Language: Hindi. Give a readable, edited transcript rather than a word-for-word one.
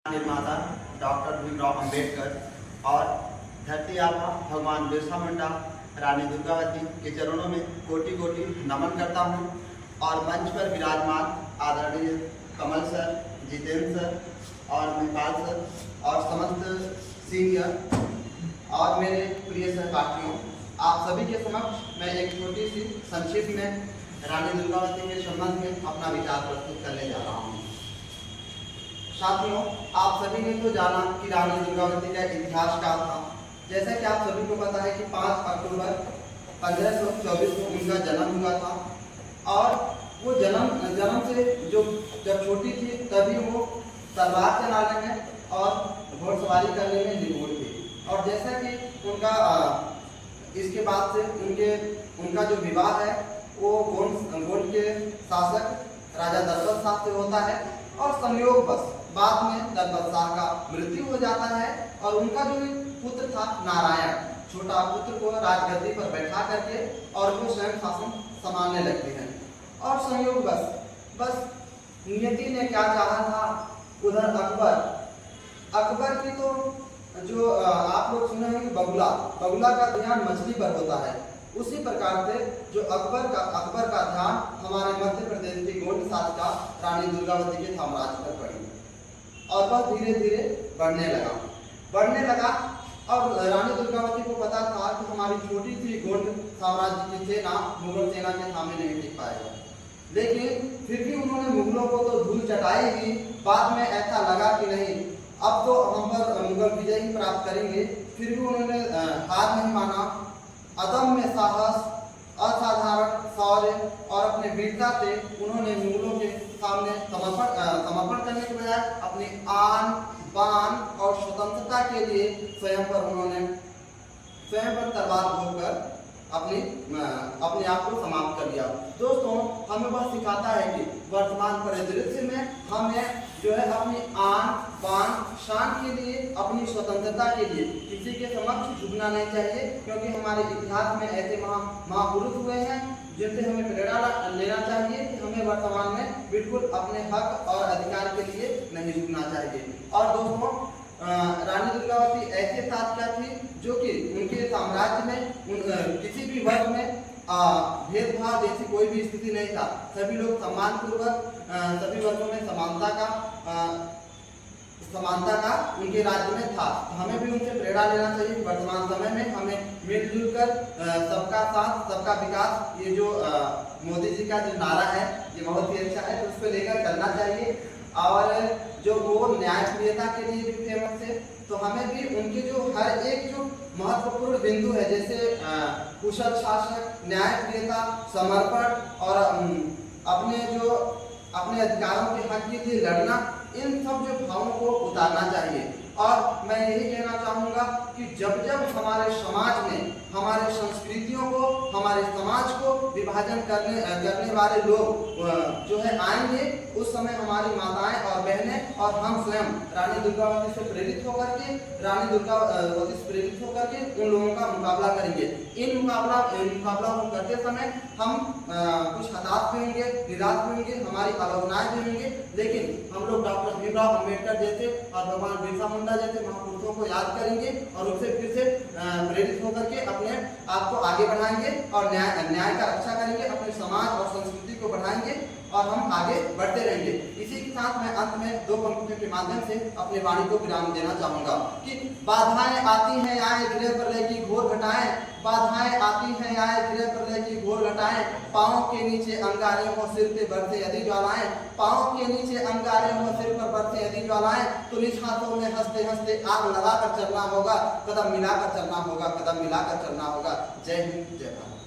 निर्माता डॉक्टर भीमराव अंबेडकर और धरती आबा भगवान बिरसा मुंडा रानी दुर्गावती के चरणों में कोटि कोटि नमन करता हूँ। और मंच पर विराजमान आदरणीय कमल सर, जितेंद्र सर और महिपाल सर और समस्त सीनियर और मेरे प्रिय सहपाठियों, आप सभी के समक्ष मैं एक छोटी सी संक्षिप्त में रानी दुर्गावती के संबंध में अपना विचार प्रस्तुत करने जा रहा हूँ। साथियों, आप सभी ने तो जाना कि रानी दुर्गावती का इतिहास क्या था। जैसा कि आप सभी को पता है कि 5 अक्टूबर 1524 को उनका जन्म हुआ था और वो जन्म से जब छोटी थी तभी वो तलवार चलाने में और घोड़सवारी करने में निपुण थी। और जैसा कि उनका इसके बाद से उनका जो विवाह है वो गोंड के शासक राजा दशरथ शाह से होता है और संयोगवश बाद में दशरथ शाह का मृत्यु हो जाता है और उनका जो पुत्र था नारायण, छोटा पुत्र को राजगद्दी पर बैठा करके और वो स्वयं शासन संभालने लगते हैं। और संयोगवश बस नियति ने क्या चाहा था, उधर अकबर की तो जो आप लोग सुने होंगे बगुला का ध्यान मछली पर होता है, उसी प्रकार से जो अकबर का ध्यान हमारे मध्य प्रदेश की गोंड शासिका रानी दुर्गावती के साम्राज्य पर पड़ी और वह धीरे धीरे बढ़ने लगा। और रानी दुर्गावती को पता था कि हमारी छोटी सी गोंड साम्राज्य की सेना मुगल सेना के सामने नहीं टिक पाएगा, लेकिन फिर भी उन्होंने मुगलों को तो धूल चटाई ही। बाद में ऐसा लगा कि नहीं, अब तो हम पर मुगल विजय ही प्राप्त करेंगे। फिर भी उन्होंने हार नहीं माना। अदम्य साहस, असाधारण शौर्य और अपने वीरता से उन्होंने मुगलों के सामने समर्पण करने के बजाय अपनी आन बान और स्वतंत्रता के लिए स्वयं पर तलवार भोंककर अपने आप को समाप्त कर दिया। दोस्तों, हमें वह सिखाता है कि वर्तमान परिदृश्य में हमें जो है अपनी आन बान शान के लिए, अपनी स्वतंत्रता के लिए किसी के समक्ष झुकना नहीं चाहिए, क्योंकि हमारे इतिहास में ऐसे महापुरुष हुए हैं जिनसे हमें प्रेरणा लेना चाहिए कि हमें वर्तमान में बिल्कुल अपने हक और अधिकार के लिए नहीं झुकना चाहिए। और दोस्तों, रानी दुर्गावती ऐसे शासिका थी जो कि उनके साम्राज्य में किसी भी वर्ग में भेदभाव जैसी कोई भी स्थिति नहीं था। सभी लोग सम्मानपूर्वक सभी वर्गों में समानता का उनके राज्य में था। हमें भी उनसे प्रेरणा लेना चाहिए। वर्तमान समय में हमें मिलजुल कर सबका साथ सबका विकास, ये जो मोदी जी का जो नारा है ये बहुत ही अच्छा है, तो उसको लेकर चलना चाहिए। और जो वो न्यायप्रियता के लिए भी फेमस है, तो हमें भी उनके जो हर एक जो महत्वपूर्ण बिंदु है, जैसे कुशल शासक, न्यायप्रियता, समर्पण और अपने अधिकारों के हक के लिए लड़ना, इन सब जो भावों को उतारना चाहिए। और मैं यही कहना चाहूँगा कि जब जब हमारे समाज में हमारे संस्कृतियों को, हमारे समाज को विभाजन करने वाले लोग जो है आएंगे, उस समय हमारी माताएं और बहनें और हम स्वयं रानी दुर्गावती से प्रेरित होकर के उन लोगों का मुकाबला करेंगे। इन मुकाबला को करते समय हम कुछ हताश भी होंगे, निराश भी होंगे, हमारी आलोचनाएं भी होंगी, लेकिन हम लोग डॉक्टर भीमराव अंबेडकर जैसे और भगवान बिरसा मुंडा जैसे महापुरुषों को याद करेंगे और उनसे फिर से प्रेरित होकर के अपने आप को आगे बढ़ाएंगे और न्याय का रक्षा करेंगे, अपने समाज और संस्कृति को बढ़ाएंगे और हम आगे बढ़ते रहेंगे। इसी के साथ मैं अंत में 2 पंक्तियों के माध्यम से अपने वाणी को विराम देना चाहूंगा कि बाधाएं आती हैं आए गृह प्रलय की घोर घटाएं, बाधाएं आती हैं आए गृह प्रलय की घोर घटाएं, पांव के नीचे अंगारे हो सिर पे बढ़ते यदि ज्वालाएं, पांव के नीचे अंगारे हो सिर पर बढ़ते यदि ज्वालाएं, तो निज हाथों में हंसते हंसते आग लगाकर चलना होगा, कदम मिलाकर चलना होगा, कदम मिलाकर चलना होगा। जय हिंद, जय भारत।